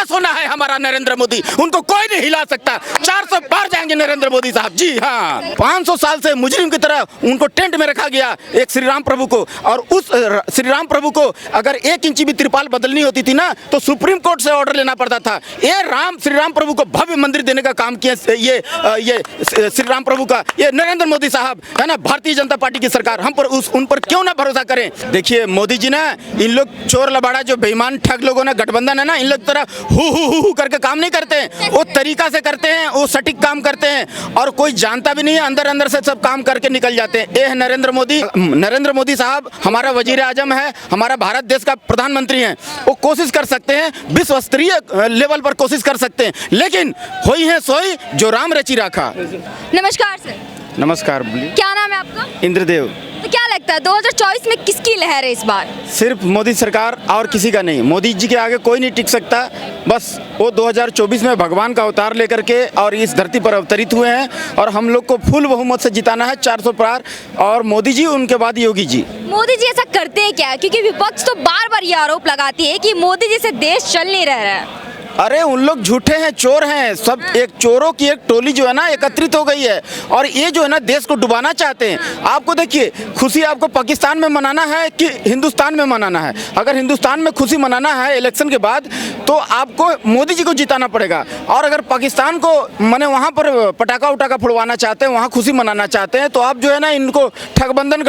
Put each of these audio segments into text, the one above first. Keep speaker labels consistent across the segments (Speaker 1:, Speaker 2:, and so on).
Speaker 1: सोना है हमारा नरेंद्र मोदी, उनको कोई नहीं हिला सकता। 400 पार जाएंगे नरेंद्र मोदी साहब जी। हाँ, 500 साल से मुजरिम की तरह उनको टेंट में रखा गया एक श्री राम प्रभु को, और उस श्री राम प्रभु को अगर 1 इंच भी त्रिपाल बदलनी होती थी ना तो सुप्रीम कोर्ट से ऑर्डर लेना पड़ता था। ये श्री राम प्रभु को भव्य मंदिर देने का काम किया ये श्री राम प्रभु का ये नरेंद्र मोदी साहब है ना, भारतीय जनता पार्टी की सरकार। हम पर उन पर क्यों ना भरोसा करें। देखिए मोदी जी ना, इन लोग चोर लबाड़ा जो बेईमान ठग लोगों ने गठबंधन है ना, इन लोग तरह हु करके काम नहीं करते हैं, वो तरीका से करते हैं, वो सटीक काम करते हैं और कोई जानता भी नहीं है, अंदर अंदर से सब काम करके निकल जाते हैं। ये है नरेंद्र मोदी। नरेंद्र मोदी साहब हमारा वजीर आजम है, हमारा भारत देश का प्रधानमंत्री हैं। वो कोशिश कर सकते हैं, विश्व स्तरीय लेवल पर कोशिश कर सकते हैं, लेकिन होई है सोई जो राम रची राखा।
Speaker 2: नमस्कार सर।
Speaker 1: नमस्कार।
Speaker 2: क्या नाम है आपका?
Speaker 1: इंद्रदेव।
Speaker 2: तो क्या लगता है 2024 में किसकी लहर है इस बार?
Speaker 1: सिर्फ मोदी सरकार और किसी का नहीं। मोदी जी के आगे कोई नहीं टिक सकता। बस वो 2024 में भगवान का अवतार लेकर के और इस धरती पर अवतरित हुए हैं और हम लोग को फुल बहुमत से जिताना है 400 पार, और मोदी जी उनके बाद योगी जी।
Speaker 2: मोदी जी ऐसा करते हैं क्या? क्योंकि विपक्ष तो बार बार ये आरोप लगाती है कि मोदी जी से देश चल नहीं रहा है।
Speaker 1: अरे उन लोग झूठे हैं, चोर हैं सब। एक चोरों की एक टोली जो है ना एकत्रित हो गई है और ये जो है ना देश को डुबाना चाहते हैं। आपको देखिए, खुशी आपको पाकिस्तान में मनाना है कि हिंदुस्तान में मनाना है? अगर हिंदुस्तान में खुशी मनाना है इलेक्शन के बाद तो आपको मोदी जी को जिताना पड़ेगा, और अगर पाकिस्तान को माने वहाँ पर पटाखा उटाखा फुड़वाना चाहते हैं, वहाँ खुशी मनाना चाहते हैं, तो आप जो है ना इनको ठगबंधन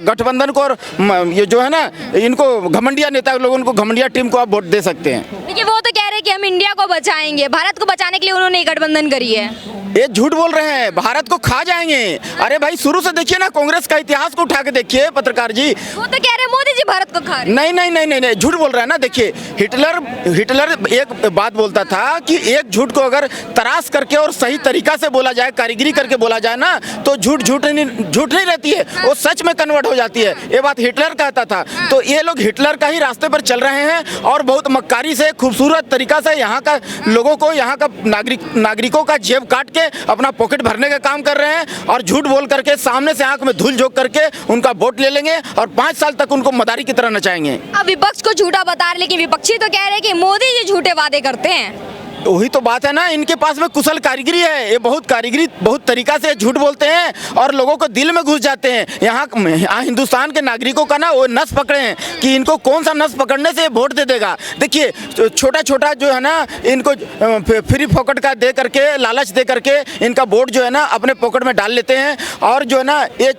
Speaker 1: गठबंधन को और ये जो है ना इनको घमंडिया नेता लोगों को, घमंडिया टीम को आप वोट दे सकते हैं।
Speaker 2: देखिए वो तो कह रहे हैं कि हम इंडिया को बचाएंगे, भारत को बचाने के लिए उन्होंने गठबंधन करी है।
Speaker 1: ये झूठ बोल रहे हैं, भारत को खा जाएंगे। अरे भाई शुरू से देखिए ना, कांग्रेस का इतिहास को उठा के देखिए पत्रकार जी।
Speaker 2: वो तो कह रहे हैं मोदी जी भारत को खा रहे हैं।
Speaker 1: नहीं, झूठ बोल रहा है ना। देखिए हिटलर एक बात बोलता था कि एक झूठ को अगर तराश करके और सही तरीका से बोला जाए, कारीगरी करके बोला जाए ना, तो झूठ नहीं रहती है, वो सच में कन्वर्ट हो जाती है। ये बात हिटलर कहता था। तो ये लोग हिटलर का ही रास्ते पर चल रहे हैं और बहुत मक्कारी से, खूबसूरत तरीका से यहाँ का लोगों को, यहाँ का नागरिकों का जेब काट के अपना पॉकेट भरने का काम कर रहे हैं और झूठ बोल करके सामने से आंख में धूल झोंक करके उनका वोट ले लेंगे और 5 साल तक उनको मदारी की तरह नचाएंगे।
Speaker 2: अब विपक्ष को झूठा बता रहे, लेकिन विपक्षी तो कह रहे हैं कि मोदी जी झूठे वादे करते हैं।
Speaker 1: वही तो बात है ना, इनके पास में कुशल कारीगरी है। ये बहुत तरीका से झूठ बोलते हैं और लोगों को दिल में घुस जाते हैं। यहाँ हिंदुस्तान के नागरिकों का ना वो नस पकड़े हैं कि इनको कौन सा नस पकड़ने से वोट दे देगा। देखिए छोटा जो है ना इनको फ्री पॉकेट का दे करके, लालच दे करके इनका वोट जो है ना अपने पॉकेट में डाल लेते हैं और जो है ना ये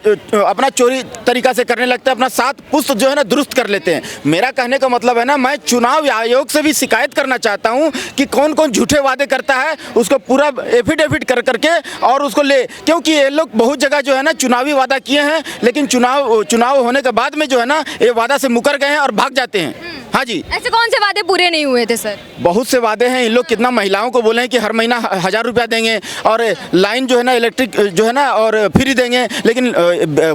Speaker 1: अपना चोरी तरीका से करने लगते हैं, अपना 7 पुस्त जो है ना दुरुस्त कर लेते हैं। मेरा कहने का मतलब है ना, मैं चुनाव आयोग से भी शिकायत करना चाहता हूँ कि कौन कौन झूठे वादे करता है, उसको पूरा एफिडेविट कर करके और उसको ले, क्योंकि ये लोग बहुत जगह जो है ना चुनावी वादा किए हैं, लेकिन चुनाव होने के बाद में जो है ना ये वादा से मुकर गए हैं और भाग जाते हैं। हाँ जी।
Speaker 2: ऐसे कौन से वादे पूरे नहीं हुए थे सर?
Speaker 1: बहुत से वादे हैं। इन लोग कितना महिलाओं को बोले हैं कि हर महीना 1000 रुपया देंगे और लाइन जो है ना इलेक्ट्रिक जो है ना और फ्री देंगे, लेकिन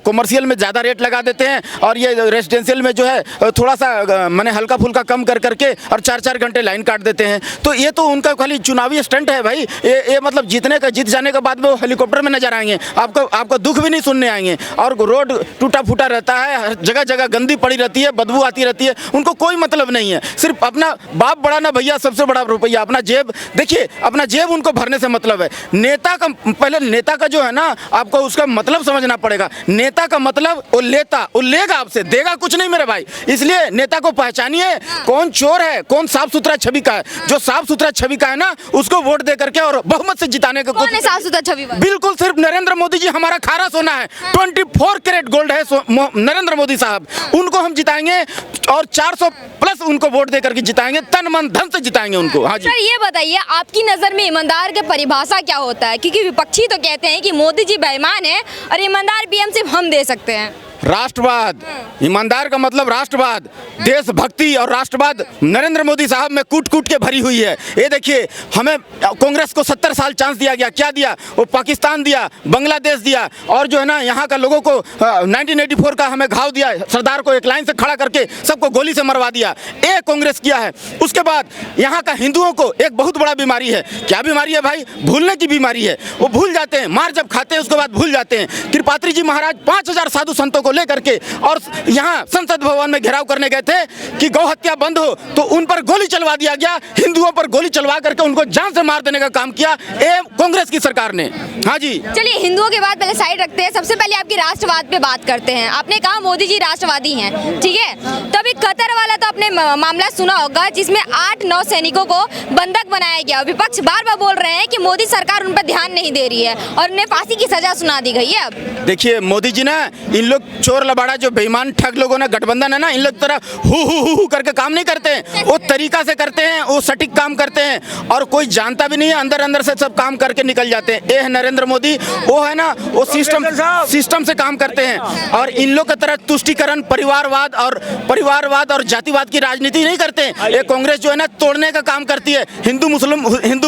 Speaker 1: कॉमर्शियल में ज़्यादा रेट लगा देते हैं और ये रेजिडेंशियल में जो है थोड़ा सा मैंने हल्का फुल्का कम कर करके और 4-4 घंटे लाइन काट देते हैं। तो ये तो उनका खाली चुनावी स्टंट है भाई। ये मतलब जीत जाने के बाद में वो हेलीकॉप्टर में नजर आएंगे, आपका दुख भी नहीं सुनने आएंगे। और रोड टूटा फूटा रहता है, हर जगह गंदी पड़ी रहती है, बदबू आती रहती है। उनको कोई मतलब नहीं है, सिर्फ अपना बाप बड़ा ना भैया, सबसे बड़ा रुपया अपना जेब। देखिए अपना जेब उनको भरने से मतलब है। पहले नेता का जो है ना आपको उसका मतलब समझना पड़ेगा। नेता का मतलब वो लेगा आपसे, देगा कुछ नहीं मेरे भाई। इसलिए नेता को पहचानिए, कौन चोर है, कौन साफ सुथरा छवि का है। जो साफ सुथरा छवि का है ना उसको वोट दे करके और बहुमत से जिताने का
Speaker 2: कौन है साफ सुथरा छवि वाला?
Speaker 1: बिल्कुल सिर्फ नरेंद्र मोदी जी हमारा खारा सोना है। 24 कैरेट गोल्ड है नरेंद्र मोदी साहब। उनको हम जिताएंगे और 400 प्लस उनको वोट देकर के जिताएंगे, तन मन धन से जिताएंगे उनको। हाँ जी
Speaker 2: सर, ये बताइए आपकी नजर में ईमानदार की परिभाषा क्या होता है? क्योंकि विपक्षी तो कहते हैं कि मोदी जी बेईमान है और ईमानदार पीएम सिर्फ हम दे सकते हैं।
Speaker 1: राष्ट्रवाद, ईमानदार का मतलब राष्ट्रवाद, देशभक्ति और राष्ट्रवाद नरेंद्र मोदी साहब में कूट कूट के भरी हुई है। ये देखिए, हमें कांग्रेस को 70 साल चांस दिया गया, क्या दिया? वो पाकिस्तान दिया, बांग्लादेश दिया और जो है ना यहाँ का लोगों को 1984 का हमें घाव दिया, सरदार को एक लाइन से खड़ा करके सबको गोली से मरवा दिया। ये कांग्रेस किया है। उसके बाद यहाँ का हिंदुओं को एक बहुत बड़ा बीमारी है। क्या बीमारी है भाई? भूलने की बीमारी है। वो भूल जाते हैं, मार जब खाते हैं उसके बाद भूल जाते हैं। कृपात्री जी महाराज 5000 साधु संतों को लेकर के और यहाँ संसद भवन में घेराव करने गए थे कि गौ हत्या बंद हो, तो उन पर गोली चलवा दिया गया। हिंदुओं पर गोली चलवा करके उनको जान से मार देने का काम किया कांग्रेस की सरकार ने। हाँ जी,
Speaker 2: चलिए हिंदुओं के बाद पहले साइड रखते हैं, सबसे पहले आपकी राष्ट्रवाद पे बात करते हैं। आपने कहा मोदी जी राष्ट्रवादी हैं, ठीक है, तभी कतर वाला तो आपने मामला सुना होगा जिसमें 8-9 सैनिकों को बंधक बनाया गया। विपक्ष बार बार बोल रहे हैं कि मोदी सरकार उन पर ध्यान नहीं दे रही है और उन्हें फांसी की सजा सुना दी गई है। अब
Speaker 1: देखिए मोदी जी ना, इन लोग चोर लबाड़ा जो बेईमान ठग लोगों ने गठबंधन है ना, इन लोग तरह हु करके काम नहीं करते हैं, वो तरीका से करते हैं, वो सटीक काम करते हैं और कोई जानता भी नहीं है, अंदर अंदर से सब काम करके निकल जाते हैं। ये है नरेंद्र मोदी, वो है ना, वो सिस्टम से काम करते हैं और इन लोग की तरह तुष्टीकरण, परिवारवाद और जातिवाद की राजनीति नहीं करते हैं। ये कांग्रेस जो है ना, तोड़ने का काम करती है, हिंदू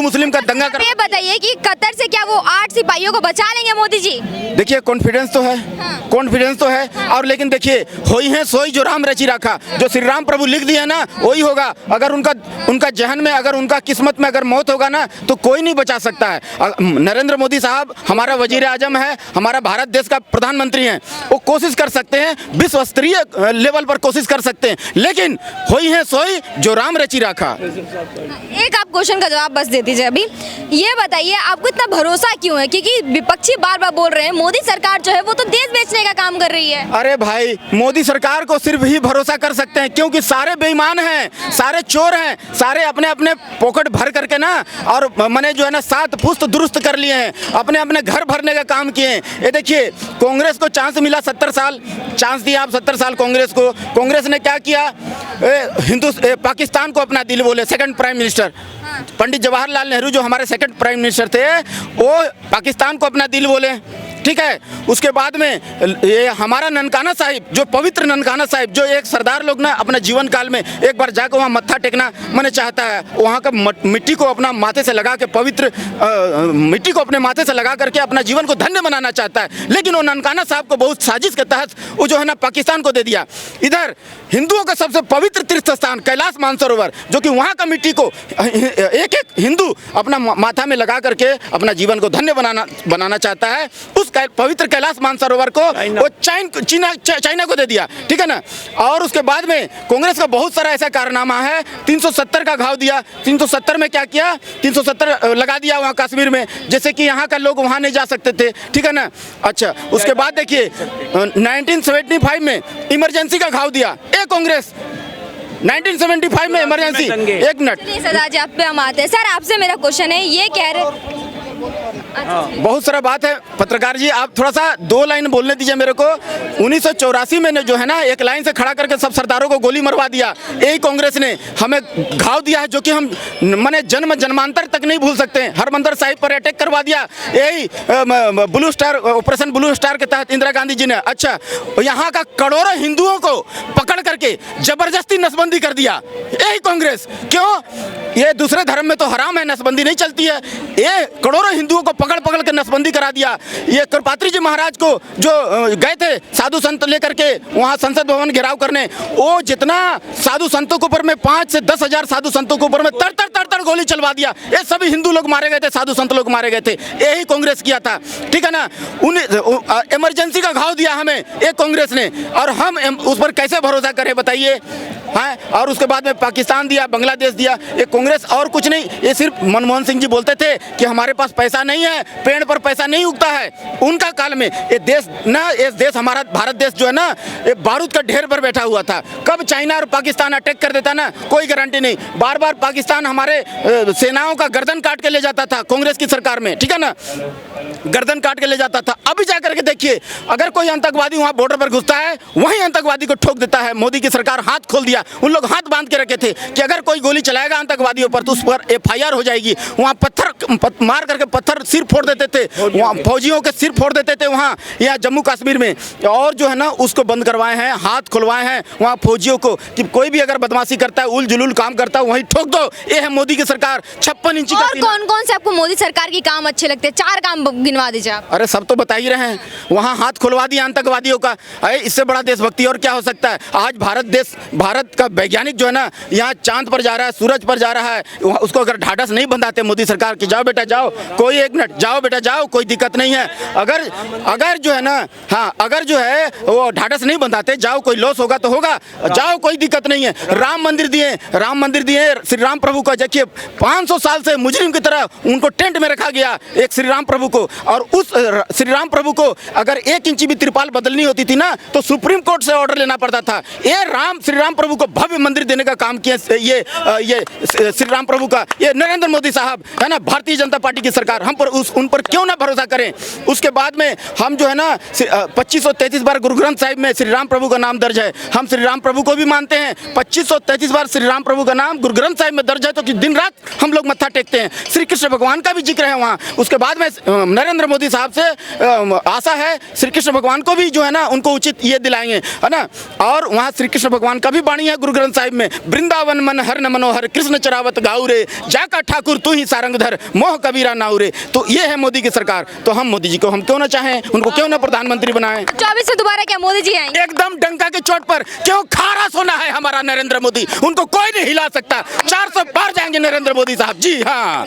Speaker 1: मुस्लिम का दंगा कर।
Speaker 2: ये बताइए कि कतर से क्या वो 8 सिपाहियों को बचा लेंगे मोदी जी?
Speaker 1: देखिए कॉन्फिडेंस तो है और लेकिन देखिए होई है सोई जो राम रची रखा, जो श्री राम प्रभु लिख दिया ना वही होगा। अगर उनका जहन में, अगर उनका किस्मत में अगर मौत होगा ना तो कोई नहीं बचा सकता है। नरेंद्र मोदी साहब हमारा वजीर आजम है, हमारा भारत देश का प्रधानमंत्री हैं, वो कोशिश कर सकते हैं, विश्व स्तरीय लेवल पर कोशिश कर सकते हैं, लेकिन होई है सोई जो राम रची रखा।
Speaker 2: एक आप क्वेश्चन का जवाब बस दे दीजिए। अभी ये बताइए आपको इतना भरोसा क्यों है? क्योंकि विपक्षी बार बार बोल रहे हैं मोदी सरकार जो है वो तो देश बेचने का काम कर रही है।
Speaker 1: अरे भाई, मोदी सरकार को सिर्फ ही भरोसा कर सकते हैं क्योंकि सारे बेईमान हैं, सारे चोर हैं, सारे अपने अपने पॉकेट भर करके ना और मैंने जो है ना 7 पुस्त दुरुस्त कर लिए हैं, अपने अपने घर भरने का काम किए हैं। ये देखिए कांग्रेस को चांस मिला, 70 साल चांस दिया आप 70 साल कांग्रेस को। कांग्रेस ने क्या किया? पाकिस्तान को अपना दिल बोले। Second prime minister Pandit Jawaharlal Nehru जो हमारे सेकंड प्राइम मिनिस्टर थे, वो पाकिस्तान को अपना दिल बोले, ठीक है। उसके बाद में ये हमारा ननकाना साहिब, जो पवित्र ननकाना साहिब, जो एक सरदार लोग ना अपने जीवन काल में एक बार जाकर वहाँ मत्था टेकना मैंने चाहता है, वहाँ का मिट्टी को अपना माथे से लगा के, पवित्र मिट्टी को अपने माथे से लगा करके अपना जीवन को धन्य बनाना चाहता है, लेकिन वो ननकाना साहब को बहुत साजिश के तहत वो जो है ना पाकिस्तान को दे दिया। इधर हिंदुओं का सबसे पवित्र तीर्थ स्थान कैलाश मानसरोवर, जो कि वहाँ का मिट्टी को एक हिंदू अपना माथा में लगा करके अपना जीवन को धन्य बनाना चाहता है, उस पवित्र कैलाश मानसरोवर को वो चाइना को दे दिया, ठीक है ना। और उसके बाद में कांग्रेस का बहुत सारा ऐसा कारनामा है। 370 का घाव दिया। 370 में क्या किया? 370 लगा दिया वहाँ कश्मीर में, जैसे कि यहाँ का लोग वहाँ नहीं जा सकते थे, ठीक है ना। अच्छा, उसके बाद देखिए 1975 में इमरजेंसी का घाव दिया कांग्रेस। 1975 में इमरजेंसी। एक मिनट
Speaker 2: सदा जी, आप पे हम आते हैं। सर आपसे मेरा क्वेश्चन है, ये कह रहे
Speaker 1: बहुत सारा बात है पत्रकार जी, आप थोड़ा सा 2 लाइन बोलने दीजिए मेरे को। 1984 में जो है ना एक लाइन से खड़ा करके सब सरदारों को गोली मरवा दिया, यही कांग्रेस ने हमें घाव दिया है, जो कि हम माने जन्मांतर तक नहीं भूल सकते हैं। हरमंदिर साहिब पर अटैक करवा दिया, यही blue star, operation blue star के तहत इंदिरा गांधी जी ने। अच्छा, यहाँ का करोड़ों हिंदुओं को पकड़ करके जबरदस्ती नसबंदी कर दिया, यही कांग्रेस। क्यों? ये दूसरे धर्म में तो हराम है, नसबंदी नहीं चलती है, ये करोड़ों हिंदुओं को पकड़ के नसबंदी करा दिया। ये कृपात्री जी महाराज को जो गए थे साधु संत लेकर के वहाँ संसद भवन घेराव करने, वो जितना साधु संतों के ऊपर में 5 से 10 हजार साधु संतों के ऊपर में तर गोली चलवा दिया। ये सभी हिंदू लोग मारे गए थे, साधु संत लोग मारे गए थे, यही कांग्रेस किया था, ठीक है ना। इमरजेंसी का घाव दिया हमें एक कांग्रेस ने, और हम उस पर कैसे भरोसा करें बताइए? हाँ, और उसके बाद में पाकिस्तान दिया, बांग्लादेश दिया, ये कांग्रेस और कुछ नहीं। ये सिर्फ मनमोहन सिंह जी बोलते थे कि हमारे पास पैसा नहीं है, पेड़ पर पैसा नहीं उगता है। उनका काल में ये देश ना, ये देश हमारा भारत देश जो है ना, ये बारूद का ढेर पर बैठा हुआ था। कब चाइना और पाकिस्तान अटैक कर देता ना, कोई गारंटी नहीं। बार बार पाकिस्तान हमारे सेनाओं का गर्दन काट के ले जाता था कांग्रेस की सरकार में, ठीक है ना, गर्दन काट के ले जाता था। अभी जाकर के देखिए, अगर कोई आतंकवादी वहाँ बॉर्डर पर घुसता है, वहीं आतंकवादी को ठोक देता है। मोदी की सरकार हाथ खोल दिया, उन लोग हाथ बांध के रखे थे कि अगर कोई गोली चलाएगा आतंकवादियों पर तो उस पर FIR हो जाएगी। वहाँ पत्थर मार करके पत्थर सिर फोड़ देते थे, वहाँ फौजियों के सिर फोड़ देते थे वहाँ, या जम्मू कश्मीर में। और जो है ना उसको बंद करवाए हैं, हाथ खुलवाए हैं वहाँ फौजियों को कि कोई भी अगर बदमाशी करता है, उल जुलूल काम करता है, वहीं ठोक दो। ये है मोदी की सरकार। 56 इंची का।
Speaker 2: और कौन कौन से आपको मोदी सरकार के काम अच्छे लगते हैं? 4 काम गिनवा दीजिए आप।
Speaker 1: अरे सब तो बता ही रहे हैं, वहाँ हाथ खुलवा दिया आतंकवादियों का। अरे इससे बड़ा देशभक्ति और क्या हो सकता है? आज भारत का वैज्ञानिक जो है ना यहाँ चांद पर जा रहा है, सूरज पर जा रहा है, उसको अगर ढाढ़स नहीं बंधाते मोदी सरकार की, जाओ जाओ बेटा जाओ, कोई 1 मिनट, जाओ बेटा जाओ, कोई दिक्कत नहीं है। अगर जो है ना, हाँ, अगर जो है वो ढाढ़स नहीं बंधाते, जाओ, कोई लॉस होगा तो होगा, जाओ, कोई दिक्कत नहीं है। राम मंदिर दिए श्री राम प्रभु का। देखिए 500 साल से मुजरिम की तरह उनको टेंट में रखा गया एक श्री राम प्रभु को, और उस श्री राम प्रभु को अगर 1 इंच भी त्रिपाल बदलनी होती थी ना तो सुप्रीम कोर्ट से ऑर्डर लेना पड़ता था। ये श्री राम प्रभु को भव्य मंदिर देने का काम किया ये श्री राम प्रभु का ये नरेंद्र मोदी साहब है ना, भारतीय जनता पार्टी की सरकार। हम पर उन पर क्यों ना भरोसा करें। उसके बाद में हम जो है ना 2533 बार गुरु ग्रंथ साहिब में श्री राम प्रभु का नाम दर्ज है, हम श्री राम प्रभु को भी मानते हैं। 2533 बार श्री राम प्रभु का नाम गुरु ग्रंथ साहिब में दर्ज है, तो दिन रात हम लोग मत्था टेकते हैं। श्री कृष्ण भगवान का भी जिक्र है वहाँ। उसके बाद में नरेंद्र मोदी साहब से आशा है श्री कृष्ण भगवान को भी जो है ना उनको उचित ये दिलाएंगे, है ना। और वहाँ श्री कृष्ण भगवान का भी वाणी है गुरु ग्रंथ साहिब में, वृंदावन मन हर न मनोहर कृष्ण चरावत गाऊ रे, जाका ठाकुर तू ही सारंगधर मोह कबीरा नाऊ रे। तो ये है मोदी की सरकार। तो हम मोदी जी को हम क्यों ना चाहें, उनको क्यों ना प्रधानमंत्री बनाएं।
Speaker 2: 24 में दोबारा क्या मोदी जी आएंगे?
Speaker 1: एकदम डंका के चोट पर, क्यों खारा सोना है हमारा नरेंद्र मोदी, उनको कोई नहीं हिला सकता। 400 पार जाएंगे नरेंद्र मोदी साहब, जी हाँ।